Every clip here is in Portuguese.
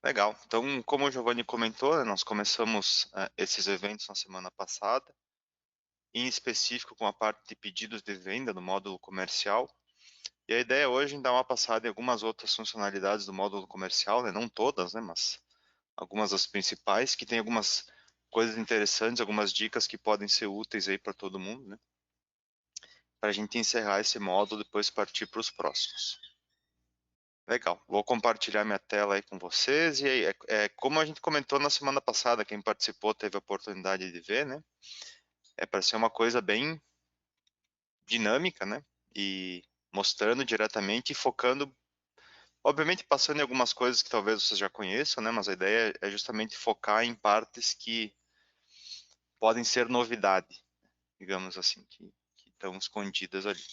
Legal. Então, como o Giovanni comentou, né, nós começamos esses eventos na semana passada, em específico com a parte de pedidos de venda no módulo comercial. E a ideia hoje é dar uma passada em algumas outras funcionalidades do módulo comercial, né, não todas, né, mas algumas das principais, que tem algumas coisas interessantes, algumas dicas que podem ser úteis aí para todo mundo, né, para a gente encerrar esse módulo e depois partir para os próximos. Legal, vou compartilhar minha tela aí com vocês. E aí, como a gente comentou na semana passada, quem participou teve a oportunidade de ver, né? É para ser uma coisa bem dinâmica, né? E mostrando diretamente e focando, obviamente passando em algumas coisas que talvez vocês já conheçam, né? Mas a ideia é justamente focar em partes que podem ser novidade, digamos assim, que estão escondidas ali.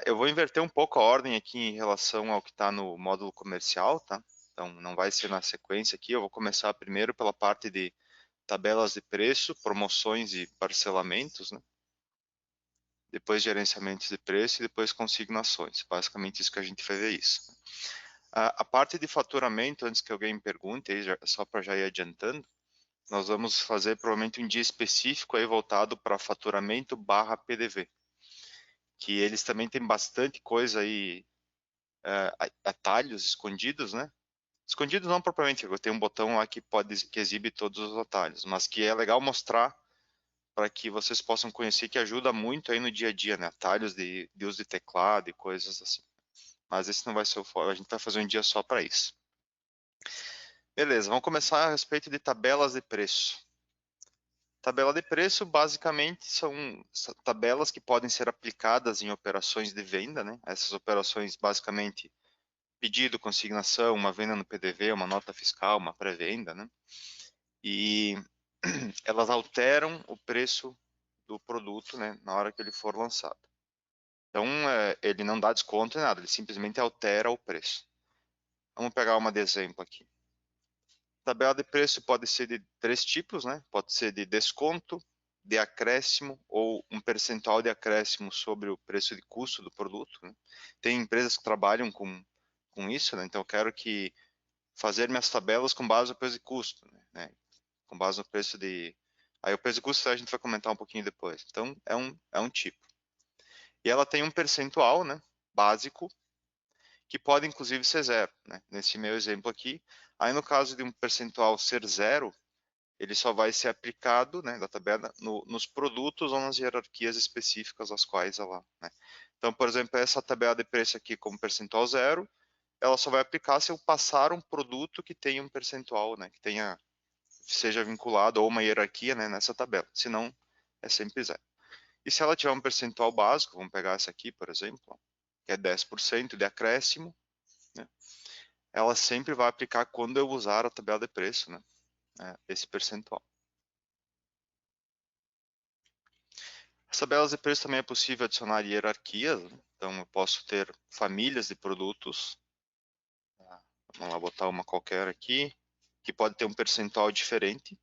Eu vou inverter um pouco a ordem aqui em relação ao que está no módulo comercial, tá? Então, não vai ser na sequência aqui. Eu vou começar primeiro pela parte de tabelas de preço, promoções e parcelamentos, né? Depois gerenciamentos de preço e depois consignações. Basicamente isso que a gente vai ver isso. A parte de faturamento, antes que alguém me pergunte, aí, só para já ir adiantando, nós vamos fazer provavelmente um dia específico aí voltado para faturamento barra PDV, que eles também têm bastante coisa aí, atalhos escondidos, né? Escondidos não propriamente, tem um botão lá que exibe todos os atalhos, mas que é legal mostrar para que vocês possam conhecer, que ajuda muito aí no dia a dia, né? Atalhos de uso de teclado e coisas assim. Mas esse não vai ser o foco, a gente vai fazer um dia só para isso. Beleza, vamos começar a respeito de tabelas de preço. Tabela de preço, basicamente, são tabelas que podem ser aplicadas em operações de venda, né? Essas operações, basicamente, pedido, consignação, uma venda no PDV, uma nota fiscal, uma pré-venda, né? E elas alteram o preço do produto, né, na hora que ele for lançado. Então, ele não dá desconto em nada, ele simplesmente altera o preço. Vamos pegar uma de exemplo aqui. Tabela de preço pode ser de três tipos, né? Pode ser de desconto, de acréscimo ou um percentual de acréscimo sobre o preço de custo do produto, né? Tem empresas que trabalham com isso, né? Então, eu quero que fazer minhas tabelas com base no preço de custo, né? Com base no preço de... Aí o preço de custo a gente vai comentar um pouquinho depois. Então, é um tipo. E ela tem um percentual, né, básico, que pode inclusive ser zero, né, nesse meu exemplo aqui. Aí no caso de um percentual ser zero, ele só vai ser aplicado, né, da tabela nos produtos ou nas hierarquias específicas às quais ela, né. Então, por exemplo, essa tabela de preço aqui como percentual zero, ela só vai aplicar se eu passar um produto que tenha um percentual, né, que tenha, seja vinculado a uma hierarquia, né, nessa tabela. Senão, é sempre zero. E se ela tiver um percentual básico, vamos pegar essa aqui, por exemplo, que é 10% de acréscimo, né? Ela sempre vai aplicar quando eu usar a tabela de preço, né? Esse percentual. As tabelas de preço também é possível adicionar hierarquias, né? Então eu posso ter famílias de produtos. Tá? Vamos lá botar uma qualquer aqui, que pode ter um percentual diferente.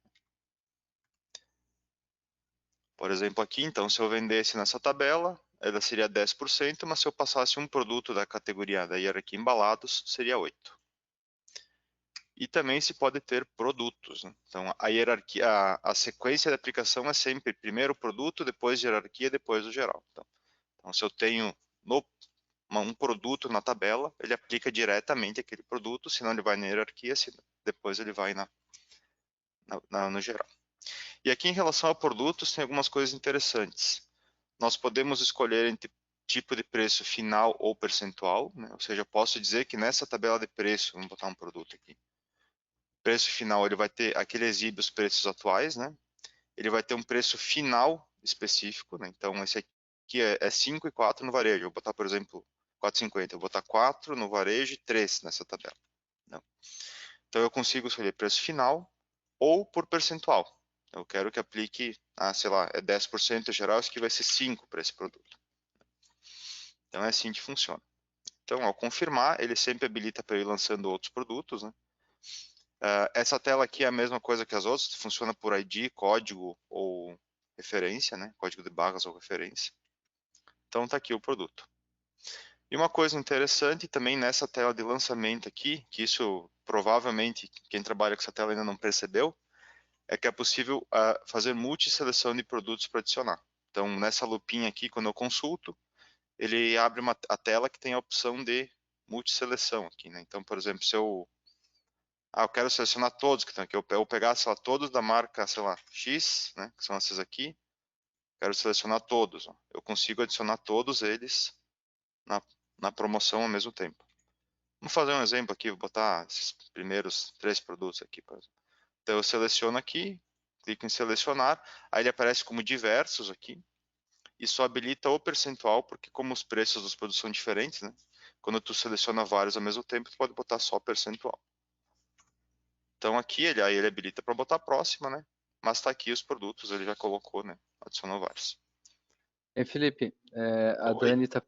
Por exemplo, aqui, então, se eu vendesse nessa tabela, ela seria 10%, mas se eu passasse um produto da categoria da hierarquia embalados, seria 8%. E também se pode ter produtos, né? Então, a hierarquia, a sequência de aplicação é sempre primeiro o produto, depois hierarquia, depois o geral. Então se eu tenho um produto na tabela, ele aplica diretamente aquele produto, senão ele vai na hierarquia, depois ele vai no geral. E aqui em relação a produtos, tem algumas coisas interessantes. Nós podemos escolher entre tipo de preço final ou percentual, né? Ou seja, eu posso dizer que nessa tabela de preço, vamos botar um produto aqui, preço final ele vai ter, aquele exibe os preços atuais, né? Ele vai ter um preço final específico, né? Então esse aqui é 5 e 4 no varejo. Eu vou botar, por exemplo, 4,50. Eu vou botar 4 no varejo e 3 nessa tabela. Não. Então eu consigo escolher preço final ou por percentual. Eu quero que aplique, sei lá, é 10% geral, isso aqui vai ser 5 para esse produto. Então é assim que funciona. Então, ao confirmar, ele sempre habilita para ir lançando outros produtos, né? Essa tela aqui é a mesma coisa que as outras, funciona por ID, código ou referência, né? Código de barras ou referência. Então tá aqui o produto. E uma coisa interessante também nessa tela de lançamento aqui, que isso provavelmente quem trabalha com essa tela ainda não percebeu, é que é possível fazer multi-seleção de produtos para adicionar. Então, nessa lupinha aqui, quando eu consulto, ele abre a tela que tem a opção de multi-seleção aqui, né? Então, por exemplo, se eu quero selecionar todos que estão aqui, eu pegar, sei lá, todos da marca, sei lá, X, né, que são esses aqui, quero selecionar todos, ó. Eu consigo adicionar todos eles na, na promoção ao mesmo tempo. Vamos fazer um exemplo aqui, vou botar esses primeiros 3 produtos aqui, por exemplo. Então eu seleciono aqui, clico em selecionar, aí ele aparece como diversos aqui, e só habilita o percentual, porque como os preços dos produtos são diferentes, né? Quando tu seleciona vários ao mesmo tempo, tu pode botar só percentual. Então aqui aí ele habilita para botar próxima, né? Mas está aqui os produtos, ele já colocou, né? Adicionou vários. E Felipe, a Oi? Dani está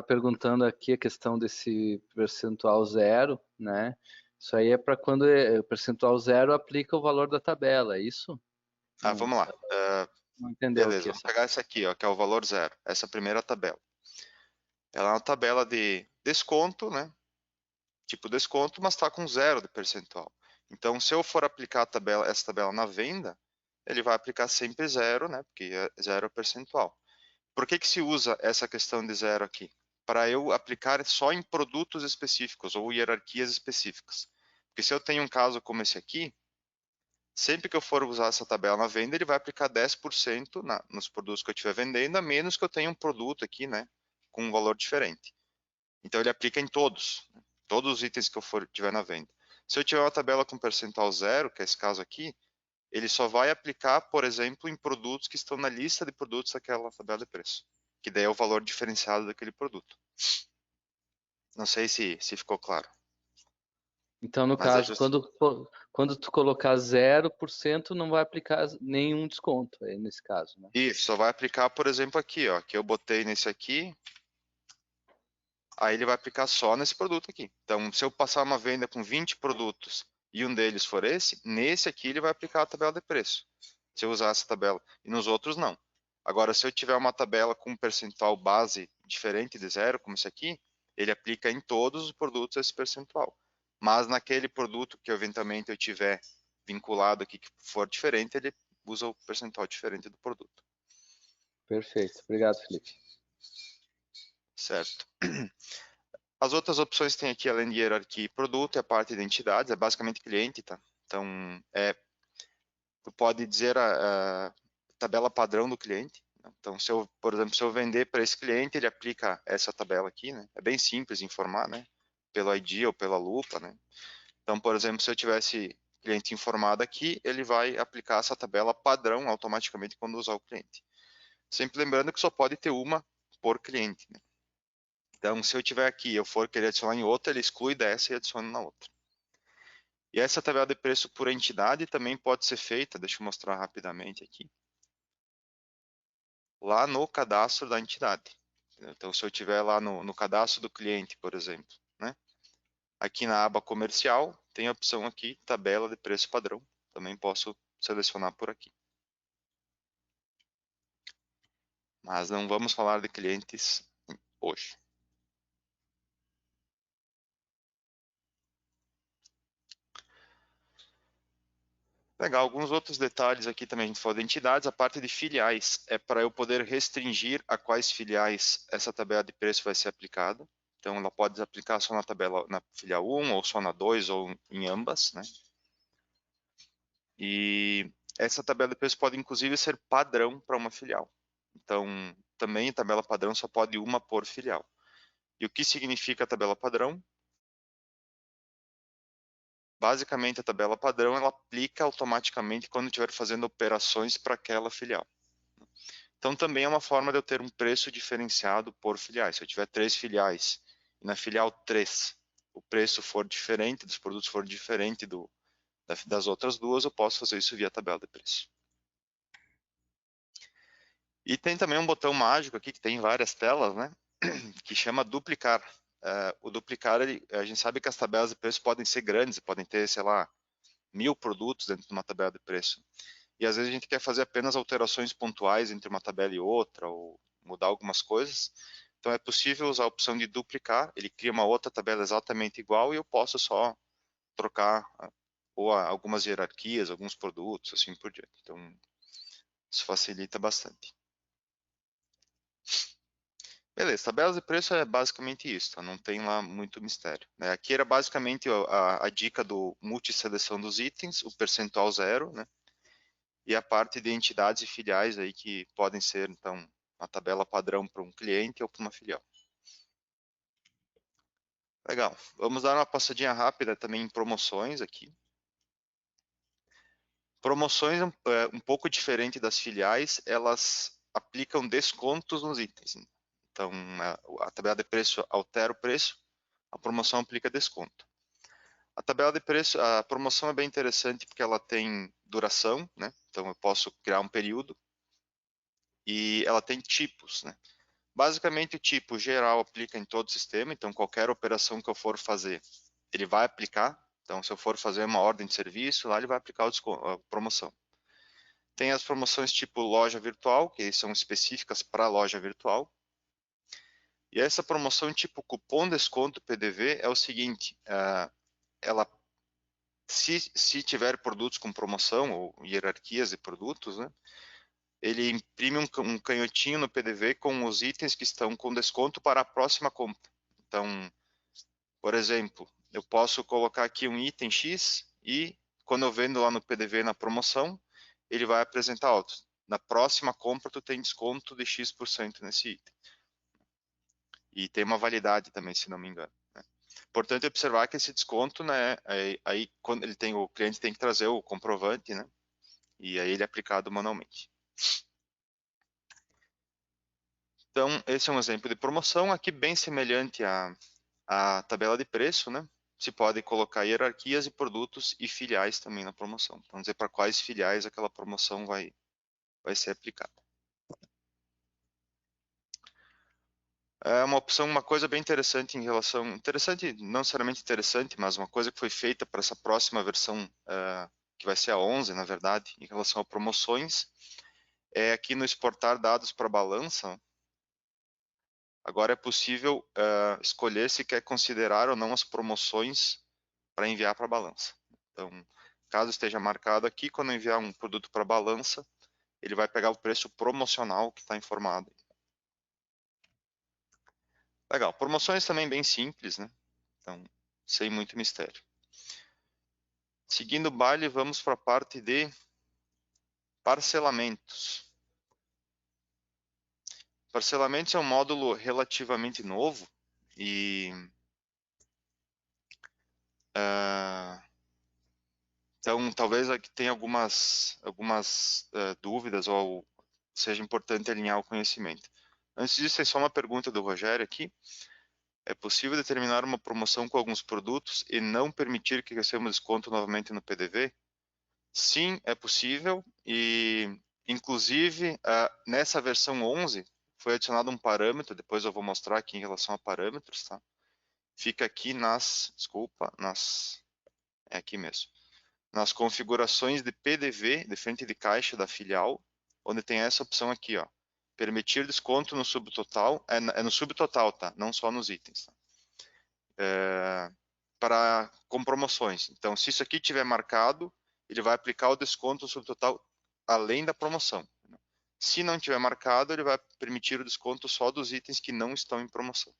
perguntando aqui a questão desse percentual zero, né? Isso aí é para quando o percentual zero aplica o valor da tabela, é isso? Não, Vamos lá. não entendeu Beleza, aqui vamos essa. pegar essa aqui, ó, que é o valor zero. Essa primeira tabela. Ela é uma tabela de desconto, né? Tipo desconto, mas está com zero de percentual. Então, se eu for aplicar essa tabela na venda, ele vai aplicar sempre zero, né? Porque é zero percentual. Por que que se usa essa questão de zero aqui? Para eu aplicar só em produtos específicos ou hierarquias específicas. Porque se eu tenho um caso como esse aqui, sempre que eu for usar essa tabela na venda, ele vai aplicar 10% nos produtos que eu estiver vendendo, a menos que eu tenha um produto aqui, né, com um valor diferente. Então ele aplica em todos os itens que eu for tiver na venda. Se eu tiver uma tabela com percentual zero, que é esse caso aqui, ele só vai aplicar, por exemplo, em produtos que estão na lista de produtos daquela tabela de preço, que daí é o valor diferenciado daquele produto. Não sei se ficou claro, Então, no mas é caso, justo. quando tu colocar 0%, não vai aplicar nenhum desconto, aí nesse caso, né? Isso, só vai aplicar, por exemplo, aqui, ó, que eu botei nesse aqui, aí ele vai aplicar só nesse produto aqui. Então, se eu passar uma venda com 20 produtos e um deles for esse, nesse aqui ele vai aplicar a tabela de preço. Se eu usar essa tabela. E nos outros, não. Agora, se eu tiver uma tabela com um percentual base diferente de zero, como esse aqui, ele aplica em todos os produtos esse percentual. Mas naquele produto que eventualmente eu tiver vinculado aqui, que for diferente, ele usa o percentual diferente do produto. Perfeito. Obrigado, Felipe. Certo? As outras opções que tem aqui, além de hierarquia e produto, é a parte de entidades, é basicamente cliente, tá? Então, tu pode dizer a tabela padrão do cliente. Né? Então, se eu, por exemplo, se eu vender para esse cliente, ele aplica essa tabela aqui, né? É bem simples informar, né? Pelo ID ou pela lupa, né? Então, por exemplo, se eu tivesse cliente informado aqui, ele vai aplicar essa tabela padrão automaticamente quando usar o cliente. Sempre lembrando que só pode ter uma por cliente, né? Então, se eu tiver aqui e eu for querer adicionar em outra, ele exclui dessa e adiciona na outra. E essa tabela de preço por entidade também pode ser feita, deixa eu mostrar rapidamente aqui, lá no cadastro da entidade. Então, se eu tiver lá no cadastro do cliente, por exemplo, né? Aqui na aba comercial, tem a opção aqui, tabela de preço padrão. Também posso selecionar por aqui. Mas não vamos falar de clientes hoje. Legal, alguns outros detalhes aqui também, a gente falou de entidades, a parte de filiais é para eu poder restringir a quais filiais essa tabela de preço vai ser aplicada. Então, ela pode aplicar só na tabela, na filial 1, ou só na 2, ou em ambas, né? E essa tabela de preço pode, inclusive, ser padrão para uma filial. Então, também a tabela padrão só pode uma por filial. E o que significa a tabela padrão? Basicamente, a tabela padrão ela aplica automaticamente quando estiver fazendo operações para aquela filial. Então, também é uma forma de eu ter um preço diferenciado por filiais. Se eu tiver 3 filiais e na filial 3 o preço for diferente, dos produtos for diferente das outras duas, eu posso fazer isso via tabela de preço. E tem também um botão mágico aqui que tem várias telas, né? Que chama duplicar. O duplicar, a gente sabe que as tabelas de preço podem ser grandes, podem ter, sei lá, 1000 produtos dentro de uma tabela de preço. E às vezes a gente quer fazer apenas alterações pontuais entre uma tabela e outra, ou mudar algumas coisas. Então é possível usar a opção de duplicar, ele cria uma outra tabela exatamente igual e eu posso só trocar ou algumas hierarquias, alguns produtos, assim por diante. Então isso facilita bastante. Beleza, tabelas de preço é basicamente isso, tá? Não tem lá muito mistério, né? Aqui era basicamente a dica do multi-seleção dos itens, o percentual zero, né? E a parte de entidades e filiais aí que podem ser, então, uma tabela padrão para um cliente ou para uma filial. Legal, vamos dar uma passadinha rápida também em promoções aqui. Promoções um pouco diferente das filiais, elas aplicam descontos nos itens. Então, a tabela de preço altera o preço, a promoção aplica desconto. A tabela de preço, a promoção é bem interessante porque ela tem duração, né? Então eu posso criar um período e ela tem tipos, né? Basicamente o tipo geral aplica em todo o sistema, então qualquer operação que eu for fazer, ele vai aplicar. Então se eu for fazer uma ordem de serviço, lá ele vai aplicar a promoção. Tem as promoções tipo loja virtual, que são específicas para loja virtual. E essa promoção tipo cupom desconto PDV é o seguinte, ela se tiver produtos com promoção ou hierarquias de produtos, né, ele imprime um canhotinho no PDV com os itens que estão com desconto para a próxima compra. Então, por exemplo, eu posso colocar aqui um item X e quando eu vendo lá no PDV na promoção, ele vai apresentar, ó, na próxima compra tu tem desconto de X% nesse item. E tem uma validade também, se não me engano. Né? Importante observar que esse desconto, né, aí quando ele tem, o cliente tem que trazer o comprovante, né, e aí ele é aplicado manualmente. Então, esse é um exemplo de promoção, aqui bem semelhante à tabela de preço, né, se pode colocar hierarquias e produtos e filiais também na promoção. Vamos dizer para quais filiais aquela promoção vai ser aplicada. É uma opção, uma coisa bem interessante em relação, interessante, não necessariamente interessante, mas uma coisa que foi feita para essa próxima versão, que vai ser a 11, na verdade, em relação a promoções, é aqui no exportar dados para balança, agora é possível escolher se quer considerar ou não as promoções para enviar para a balança. Então, caso esteja marcado aqui, quando eu enviar um produto para a balança, ele vai pegar o preço promocional que está informado. Legal, promoções também bem simples, né? Então, sem muito mistério. Seguindo o baile, vamos para a parte de parcelamentos. Parcelamentos é um módulo relativamente novo e então talvez aqui tenha algumas dúvidas ou seja importante alinhar o conhecimento. Antes disso, é só uma pergunta do Rogério aqui. É possível determinar uma promoção com alguns produtos e não permitir que recebamos desconto novamente no PDV? Sim, é possível e, inclusive, nessa versão 11 foi adicionado um parâmetro, depois eu vou mostrar aqui em relação a parâmetros, tá? Fica aqui é aqui mesmo, nas configurações de PDV, de frente de caixa da filial, onde tem essa opção aqui, ó, permitir desconto no subtotal, é no subtotal, tá? Não só nos itens, tá? Com promoções. Então, se isso aqui tiver marcado, ele vai aplicar o desconto no subtotal além da promoção. Se não tiver marcado, ele vai permitir o desconto só dos itens que não estão em promoção.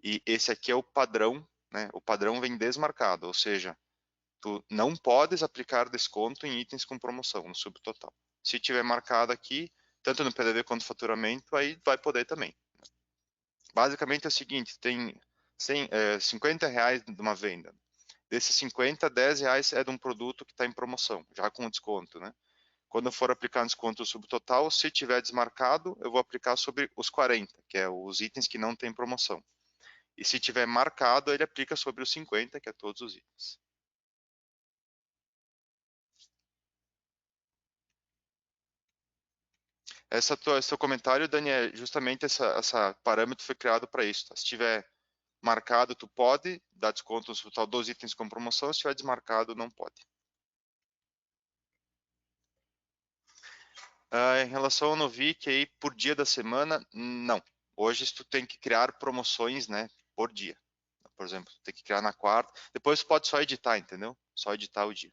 E esse aqui é o padrão, né? O padrão vem desmarcado, ou seja, tu não podes aplicar desconto em itens com promoção no subtotal. Se tiver marcado aqui, tanto no PDV quanto no faturamento, aí vai poder também. Basicamente é o seguinte, tem 50 reais de uma venda. Desses 50, 10 reais é de um produto que está em promoção, já com desconto, né? Quando eu for aplicar desconto no subtotal, se tiver desmarcado, eu vou aplicar sobre os 40, que é os itens que não tem promoção. E se tiver marcado, ele aplica sobre os 50, que é todos os itens. Seu comentário, Dani, é justamente essa parâmetro foi criado para isso. Tá? Se tiver marcado, tu pode dar desconto no total dos itens com promoção, se tiver desmarcado, não pode. Em relação ao Novik, aí, por dia da semana, não. Hoje tu tem que criar promoções, né, por dia. Por exemplo, tu tem que criar na quarta, depois tu pode só editar, entendeu? Só editar o dia.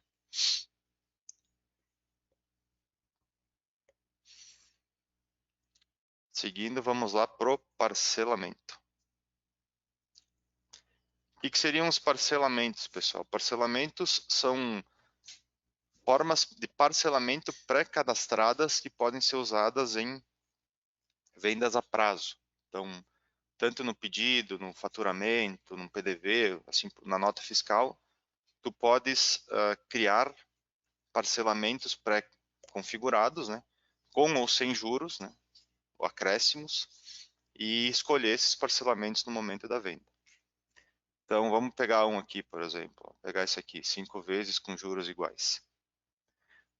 Seguindo, vamos lá pro parcelamento. O que seriam os parcelamentos, pessoal? Parcelamentos são formas de parcelamento pré-cadastradas que podem ser usadas em vendas a prazo. Então, tanto no pedido, no faturamento, no PDV, assim, na nota fiscal, tu podes criar parcelamentos pré-configurados, né, com ou sem juros, né, ou acréscimos, e escolher esses parcelamentos no momento da venda. Então, vamos pegar um aqui, por exemplo. Vou pegar esse aqui, 5 vezes com juros iguais.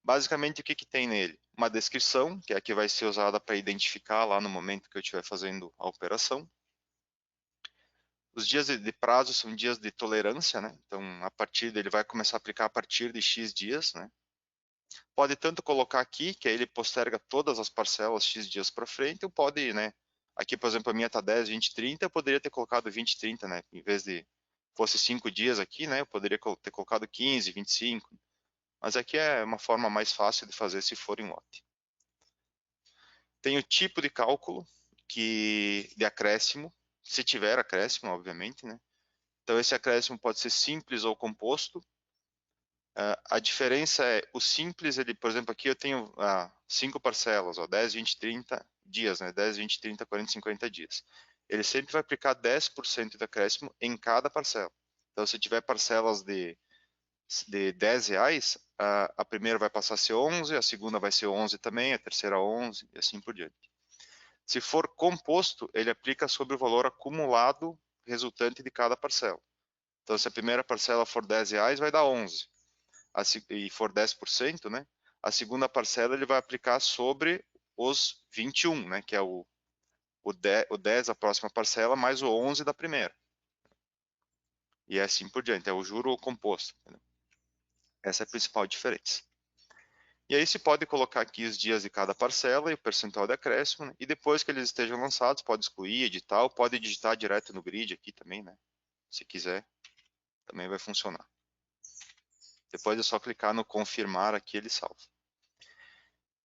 Basicamente, o que, que tem nele? Uma descrição, que é a que vai ser usada para identificar lá no momento que eu estiver fazendo a operação. Os dias de prazo são dias de tolerância, né? Então, a partir dele vai começar a aplicar a partir de X dias, né? Pode tanto colocar aqui, que aí ele posterga todas as parcelas X dias para frente, ou pode, né? Aqui, por exemplo, a minha está 10, 20, 30, eu poderia ter colocado 20, 30, né? Em vez de fosse 5 dias aqui, né? Eu poderia ter colocado 15, 25. Mas aqui é uma forma mais fácil de fazer se for em lote. Tem o tipo de cálculo de acréscimo, se tiver acréscimo, obviamente, né? Então esse acréscimo pode ser simples ou composto. A diferença é, o simples, ele, por exemplo, aqui eu tenho 5 parcelas, 10, 20, 30 dias, né? 10, 20, 30, 40, 50 dias. Ele sempre vai aplicar 10% de acréscimo em cada parcela. Então, se tiver parcelas de R$10, a primeira vai passar a ser 11, a segunda vai ser 11 também, a terceira 11 e assim por diante. Se for composto, ele aplica sobre o valor acumulado resultante de cada parcela. Então, se a primeira parcela for R$10, vai dar 11. E for 10%, né? A segunda parcela ele vai aplicar sobre os 21, né? Que é o 10 a próxima parcela, mais o 11 da primeira. E assim por diante, é o juro composto. Entendeu? Essa é a principal diferença. E aí se pode colocar aqui os dias de cada parcela e o percentual de acréscimo, né? E depois que eles estejam lançados, pode excluir, editar, ou pode digitar direto no grid aqui também, né? Se quiser, também vai funcionar. Depois é só clicar no confirmar aqui, ele salva.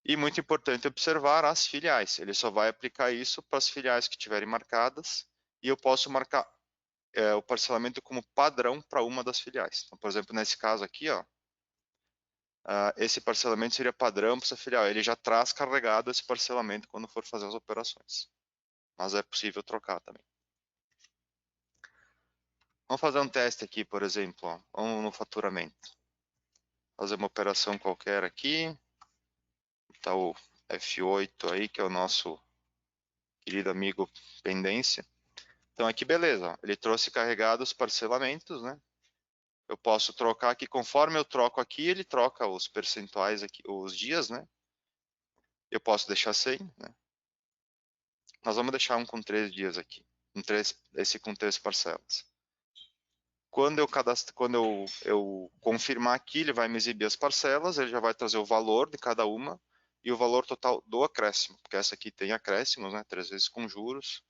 E muito importante observar as filiais. Ele só vai aplicar isso para as filiais que tiverem marcadas, e eu posso marcar o parcelamento como padrão para uma das filiais. Então, por exemplo, nesse caso aqui, ó, esse parcelamento seria padrão para essa filial. Ele já traz carregado esse parcelamento quando for fazer as operações. Mas é possível trocar também. Vamos fazer um teste aqui, por exemplo. Ó. Vamos no faturamento. Fazer uma operação qualquer aqui. Tá o F8 aí, que é o nosso querido amigo pendência. Então aqui beleza, ó. Ele trouxe carregados os parcelamentos, né? Eu posso trocar aqui, conforme eu troco aqui, ele troca os percentuais aqui, os dias, né? Eu posso deixar sem, né? Nós vamos deixar um com 3 dias aqui, esse com 3 parcelas. Quando eu confirmar aqui, ele vai me exibir as parcelas, ele já vai trazer o valor de cada uma e o valor total do acréscimo, porque essa aqui tem acréscimos, né? 3 vezes com juros.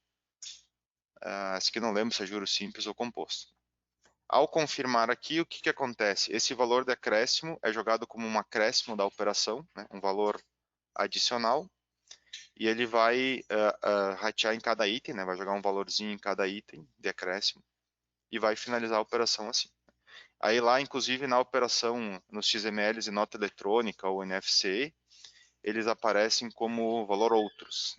Essa aqui não lembro se é juros simples ou composto. Ao confirmar aqui, o que, que acontece? Esse valor de acréscimo é jogado como um acréscimo da operação, né? Um valor adicional, e ele vai ratear em cada item, né? Vai jogar um valorzinho em cada item de acréscimo e vai finalizar a operação assim. Aí lá, inclusive, na operação, nos XMLs e nota eletrônica ou NFC, eles aparecem como valor outros.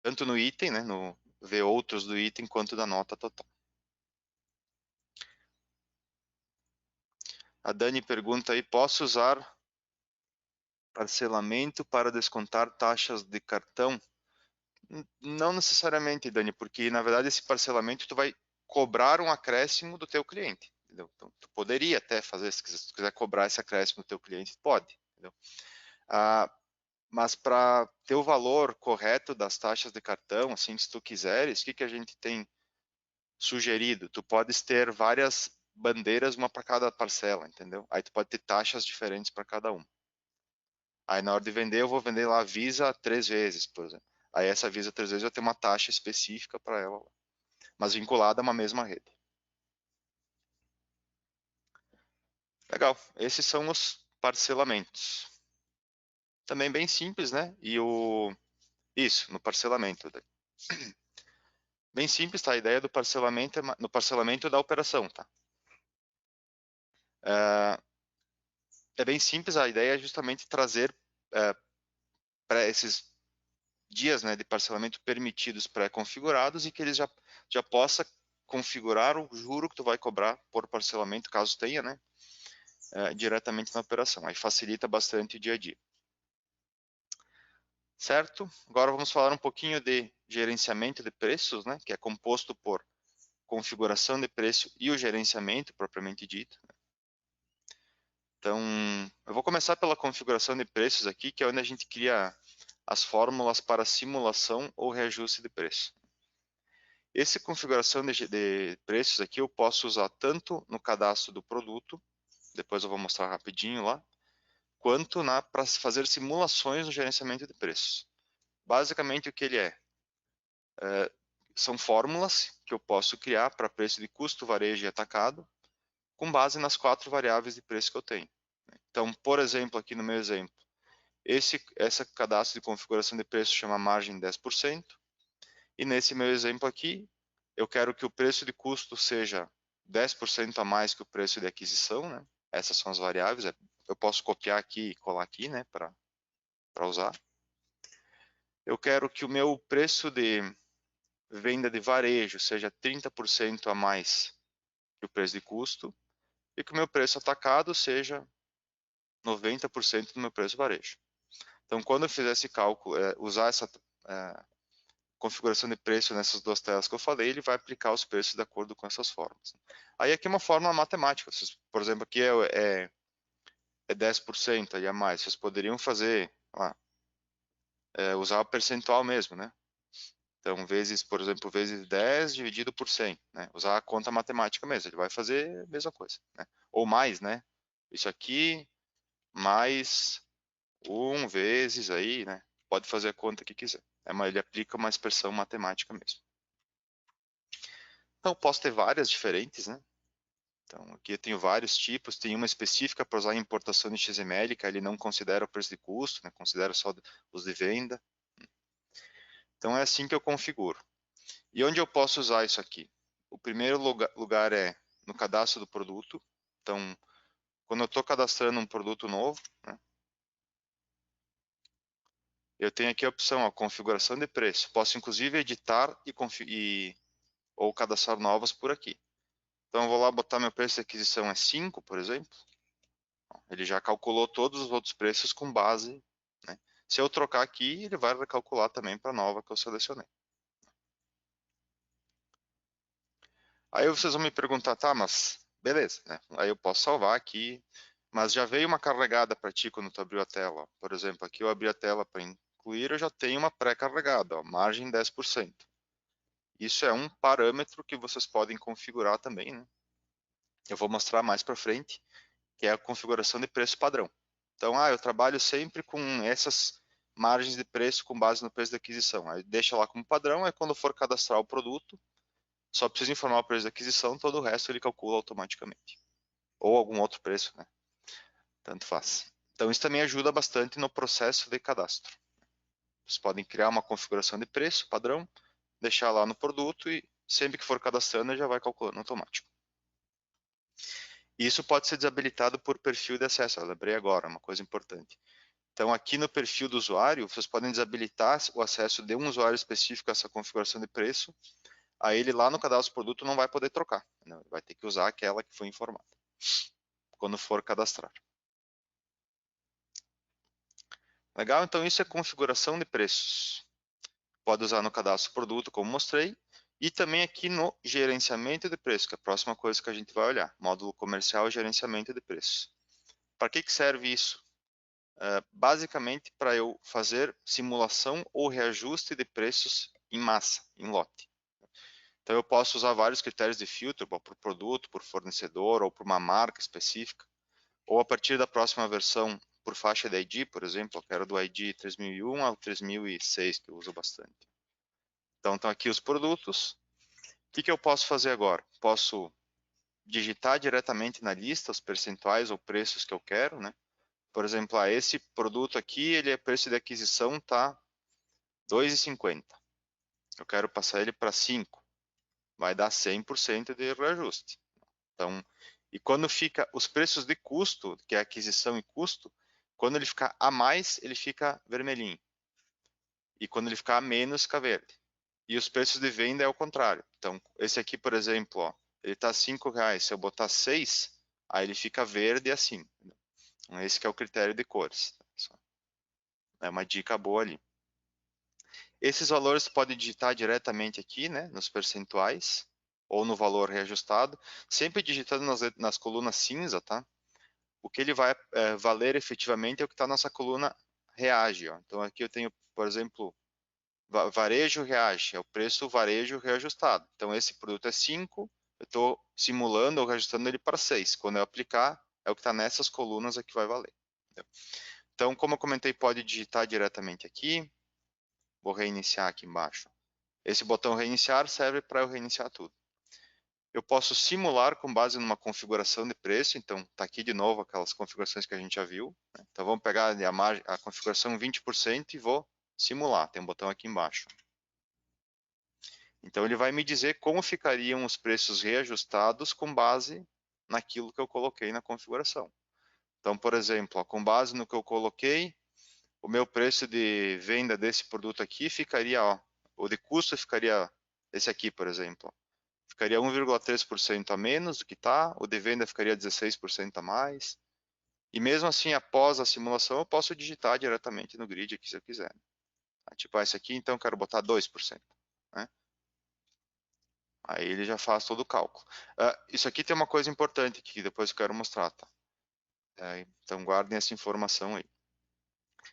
Tanto no item, né? No ver outros do item, quanto da nota total. A Dani pergunta aí, posso usar parcelamento para descontar taxas de cartão? Não necessariamente, Dani, porque na verdade esse parcelamento tu vai cobrar um acréscimo do teu cliente, entendeu? Então tu poderia até fazer, se tu quiser cobrar esse acréscimo do teu cliente, pode, entendeu? Mas para ter o valor correto das taxas de cartão, assim, se tu quiseres, o que a gente tem sugerido? Tu podes ter várias bandeiras, uma para cada parcela, entendeu? Aí tu pode ter taxas diferentes para cada uma. Aí na hora de vender, eu vou vender lá a Visa 3 vezes, por exemplo. Aí essa Visa 3 vezes eu tenho uma taxa específica para ela, mas vinculada a uma mesma rede. Legal, esses são os parcelamentos. Também bem simples, né? Isso, no parcelamento. Bem simples, tá? A ideia do parcelamento é no parcelamento da operação, tá? É bem simples, a ideia é justamente trazer para esses dias, né, de parcelamento permitidos pré-configurados e que eles já possa configurar o juro que tu vai cobrar por parcelamento, caso tenha, né, diretamente na operação. Aí facilita bastante o dia a dia. Certo? Agora vamos falar um pouquinho de gerenciamento de preços, né, que é composto por configuração de preço e o gerenciamento propriamente dito. Então, eu vou começar pela configuração de preços aqui, que é onde a gente cria as fórmulas para simulação ou reajuste de preço. Essa configuração de preços aqui eu posso usar tanto no cadastro do produto, depois eu vou mostrar rapidinho lá, quanto para fazer simulações no gerenciamento de preços. Basicamente o que ele são fórmulas que eu posso criar para preço de custo, varejo e atacado, com base nas 4 variáveis de preço que eu tenho. Então, por exemplo, aqui no meu exemplo, esse cadastro de configuração de preço chama margem 10%, e nesse meu exemplo aqui, eu quero que o preço de custo seja 10% a mais que o preço de aquisição, né? Essas são as variáveis, eu posso copiar aqui e colar aqui, né, para usar. Eu quero que o meu preço de venda de varejo seja 30% a mais que o preço de custo, e que o meu preço atacado seja 90% do meu preço varejo. Então, quando eu fizer esse cálculo, usar essa configuração de preço nessas duas telas que eu falei, ele vai aplicar os preços de acordo com essas formas. Aí aqui é uma fórmula matemática. Vocês, por exemplo, aqui é 10% aí a mais. Vocês poderiam fazer, usar o percentual mesmo, né? Então, por exemplo, vezes 10 dividido por 100, né? Usar a conta matemática mesmo, ele vai fazer a mesma coisa, né? Ou mais, né? Isso aqui mais 1 vezes aí, né? Pode fazer a conta que quiser. Ele aplica uma expressão matemática mesmo. Então, posso ter várias diferentes, né? Então, aqui eu tenho vários tipos. Tem uma específica para usar em importação de XML, que ele não considera o preço de custo, né? Considera só os de venda. Então, é assim que eu configuro. E onde eu posso usar isso aqui? O primeiro lugar é no cadastro do produto. Então, quando eu estou cadastrando um produto novo, né? Eu tenho aqui a opção, a configuração de preço. Posso, inclusive, editar ou cadastrar novas por aqui. Então, eu vou lá botar meu preço de aquisição é 5, por exemplo. Ele já calculou todos os outros preços com base, né? Se eu trocar aqui, ele vai recalcular também para a nova que eu selecionei. Aí vocês vão me perguntar, tá, mas beleza, né? Aí eu posso salvar aqui, mas já veio uma carregada para ti quando tu abriu a tela. Por exemplo, aqui eu abri a tela para incluir, eu já tenho uma pré-carregada, margem 10%. Isso é um parâmetro que vocês podem configurar também, né? Eu vou mostrar mais para frente, que é a configuração de preço padrão. Então, eu trabalho sempre com essas margens de preço com base no preço de aquisição. Aí deixa lá como padrão, aí quando for cadastrar o produto, só precisa informar o preço de aquisição, todo o resto ele calcula automaticamente. Ou algum outro preço, né? Tanto faz. Então, isso também ajuda bastante no processo de cadastro. Vocês podem criar uma configuração de preço padrão, deixar lá no produto e sempre que for cadastrando, ele já vai calculando automático. Isso pode ser desabilitado por perfil de acesso. Eu lembrei agora, uma coisa importante. Então, aqui no perfil do usuário, vocês podem desabilitar o acesso de um usuário específico a essa configuração de preço. Aí ele lá no cadastro do produto não vai poder trocar. Não, ele vai ter que usar aquela que foi informada quando for cadastrar. Legal? Então, isso é configuração de preços. Pode usar no cadastro do produto, como mostrei. E também aqui no gerenciamento de preço, que é a próxima coisa que a gente vai olhar. Módulo comercial e gerenciamento de preços. Para que serve isso? Basicamente para eu fazer simulação ou reajuste de preços em massa, em lote. Então eu posso usar vários critérios de filtro, por produto, por fornecedor ou por uma marca específica, ou a partir da próxima versão por faixa de ID, por exemplo, eu quero do ID 3001 ao 3006, que eu uso bastante. Então, estão aqui os produtos. O que eu posso fazer agora? Posso digitar diretamente na lista os percentuais ou preços que eu quero, né? Por exemplo, esse produto aqui, ele é preço de aquisição tá 2,50. Eu quero passar ele para 5. Vai dar 100% de reajuste. Então, e quando fica os preços de custo, que é aquisição e custo, quando ele ficar a mais, ele fica vermelhinho. E quando ele ficar a menos, fica verde. E os preços de venda é o contrário. Então, esse aqui, por exemplo, ó, ele está R$5. Se eu botar 6, aí ele fica verde assim. Então, esse que é o critério de cores. É uma dica boa ali. Esses valores pode digitar diretamente aqui, né, nos percentuais, ou no valor reajustado, sempre digitando nas colunas cinza, tá? O que ele vai valer efetivamente é o que está na nossa coluna reage. Ó. Então aqui eu tenho, por exemplo, varejo reage, é o preço varejo reajustado. Então esse produto é 5, eu estou simulando ou reajustando ele para 6. Quando eu aplicar, é o que está nessas colunas aqui vai valer. Entendeu? Então, como eu comentei, pode digitar diretamente aqui. Vou reiniciar aqui embaixo. Esse botão reiniciar serve para eu reiniciar tudo. Eu posso simular com base numa configuração de preço, então está aqui de novo aquelas configurações que a gente já viu. Né? Então vamos pegar a configuração 20% e vou simular, tem um botão aqui embaixo. Então ele vai me dizer como ficariam os preços reajustados com base naquilo que eu coloquei na configuração. Então, por exemplo, ó, com base no que eu coloquei, o meu preço de venda desse produto aqui ficaria, ó, o de custo ficaria esse aqui, por exemplo. Ó, ficaria 1,3% a menos do que está, o de venda ficaria 16% a mais. E mesmo assim, após a simulação, eu posso digitar diretamente no grid aqui se eu quiser. Tipo, esse aqui, então, eu quero botar 2%. Né? Aí ele já faz todo o cálculo. Isso aqui tem uma coisa importante que depois eu quero mostrar, tá? Então guardem essa informação aí.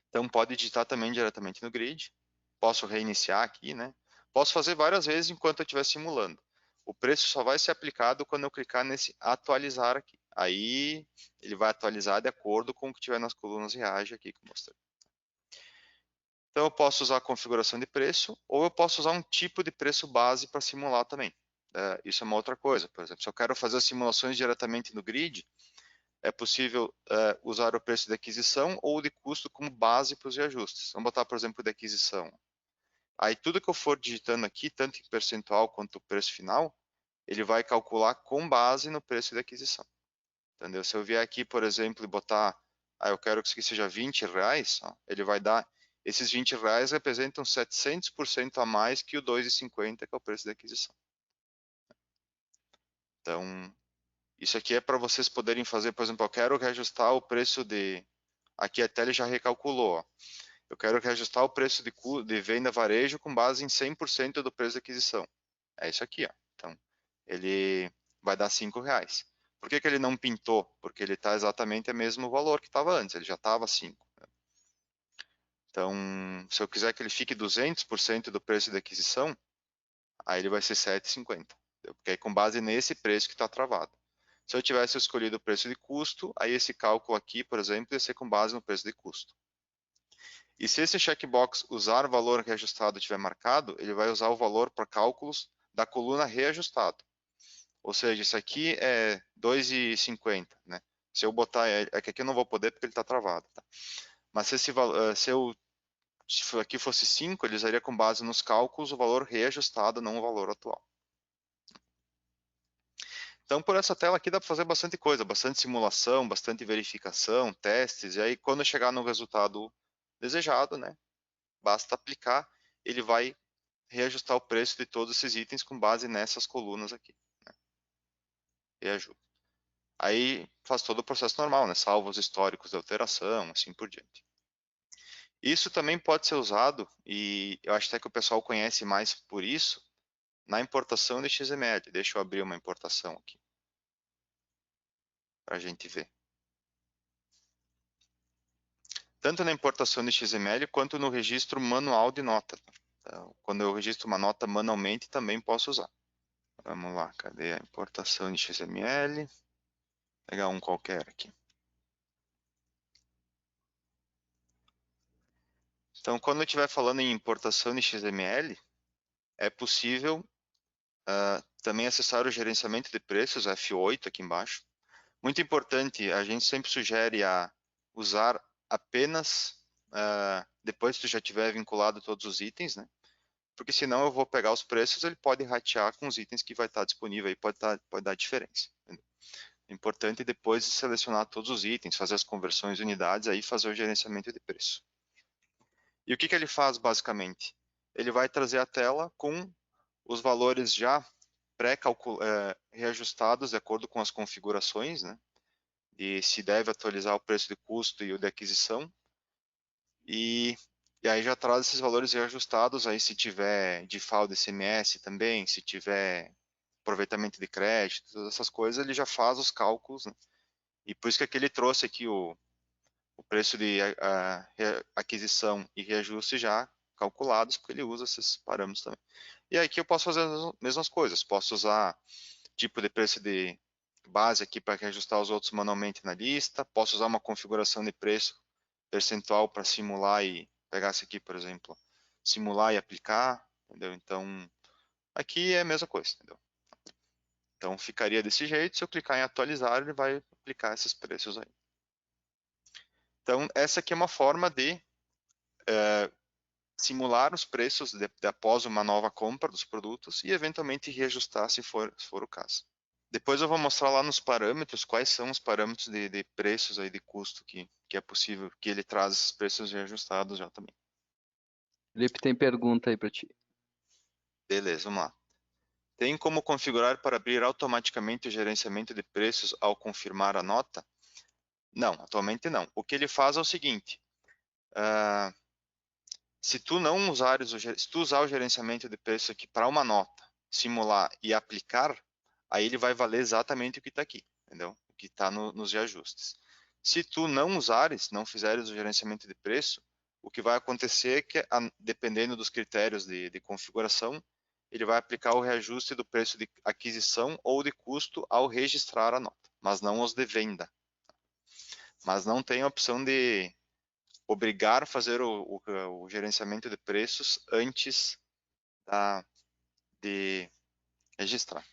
Então pode digitar também diretamente no grid. Posso reiniciar aqui, né? Posso fazer várias vezes enquanto eu estiver simulando. O preço só vai ser aplicado quando eu clicar nesse atualizar aqui. Aí ele vai atualizar de acordo com o que tiver nas colunas reage aqui que eu mostrei. Então eu posso usar a configuração de preço ou eu posso usar um tipo de preço base para simular também. Isso é uma outra coisa. Por exemplo, se eu quero fazer as simulações diretamente no grid, é possível usar o preço de aquisição ou de custo como base para os reajustes. Vamos botar, por exemplo, de aquisição. Aí tudo que eu for digitando aqui, tanto em percentual quanto o preço final, ele vai calcular com base no preço de aquisição. Entendeu? Se eu vier aqui, por exemplo, e botar, eu quero que isso aqui seja R$20, ó, ele vai dar, esses R$20 representam 700% a mais que o 2,50, que é o preço de aquisição. Então, isso aqui é para vocês poderem fazer, por exemplo, eu quero reajustar o preço de, aqui até ele já recalculou, ó. Eu quero reajustar o preço de venda varejo com base em 100% do preço de aquisição. É isso aqui, ó. Então, ele vai dar R$5. Por que ele não pintou? Porque ele está exatamente o mesmo valor que estava antes, ele já estava 5. Então, se eu quiser que ele fique 200% do preço de aquisição, aí ele vai ser 7,50. Porque é com base nesse preço que está travado. Se eu tivesse escolhido o preço de custo, aí esse cálculo aqui, por exemplo, ia ser com base no preço de custo. E se esse checkbox usar valor reajustado estiver marcado, ele vai usar o valor para cálculos da coluna reajustado. Ou seja, isso aqui é 2,50, né? Se eu botar, é que aqui eu não vou poder porque ele está travado, tá? Mas se aqui fosse 5, ele usaria com base nos cálculos o valor reajustado, não o valor atual. Então, por essa tela aqui dá para fazer bastante coisa, bastante simulação, bastante verificação, testes, e aí quando chegar no resultado desejado, né, basta aplicar, ele vai reajustar o preço de todos esses itens com base nessas colunas aqui. Né, reajusta. Aí faz todo o processo normal, né, salva os históricos de alteração, assim por diante. Isso também pode ser usado, e eu acho até que o pessoal conhece mais por isso, na importação de XML. Deixa eu abrir uma importação aqui, para a gente ver. Tanto na importação de XML quanto no registro manual de nota. Então, quando eu registro uma nota manualmente, também posso usar. Vamos lá, cadê a importação de XML? Vou pegar um qualquer aqui. Então, quando eu estiver falando em importação de XML, é possível também acessar o gerenciamento de preços, F8 aqui embaixo. Muito importante, a gente sempre sugere a usar apenas depois que tu já tiver vinculado todos os itens, né? Porque senão eu vou pegar os preços, ele pode ratear com os itens que vai estar disponível, aí pode dar diferença. Entendeu? É importante depois selecionar todos os itens, fazer as conversões de unidades, aí fazer o gerenciamento de preço. E o que ele faz basicamente? Ele vai trazer a tela com os valores já reajustados de acordo com as configurações, né? E se deve atualizar o preço de custo e o de aquisição. E aí já traz esses valores reajustados, aí se tiver default de SMS também, se tiver aproveitamento de crédito, todas essas coisas, ele já faz os cálculos, né? E por isso que aqui ele trouxe aqui o preço de aquisição e reajuste já calculados, porque ele usa esses parâmetros também. E aí aqui eu posso fazer as mesmas coisas, posso usar tipo de preço de base aqui para reajustar os outros manualmente na lista, posso usar uma configuração de preço percentual para simular e pegar esse aqui, por exemplo, simular e aplicar, entendeu? Então, aqui é a mesma coisa, entendeu? Então, ficaria desse jeito, se eu clicar em atualizar, ele vai aplicar esses preços aí. Então, essa aqui é uma forma de simular os preços após uma nova compra dos produtos e, eventualmente, reajustar se for o caso. Depois eu vou mostrar lá nos parâmetros quais são os parâmetros de preços aí de custo que é possível, que ele traz esses preços reajustados já também. Felipe tem pergunta aí para ti. Beleza, vamos lá. Tem como configurar para abrir automaticamente o gerenciamento de preços ao confirmar a nota? Não, atualmente não. O que ele faz é o seguinte, se tu usar o gerenciamento de preços aqui para uma nota, simular e aplicar, aí ele vai valer exatamente o que está aqui, entendeu? O que está nos reajustes. Se tu não usares, não fizeres o gerenciamento de preço, o que vai acontecer é que, dependendo dos critérios de configuração, ele vai aplicar o reajuste do preço de aquisição ou de custo ao registrar a nota, mas não os de venda. Mas não tem a opção de obrigar a fazer o gerenciamento de preços antes de registrar.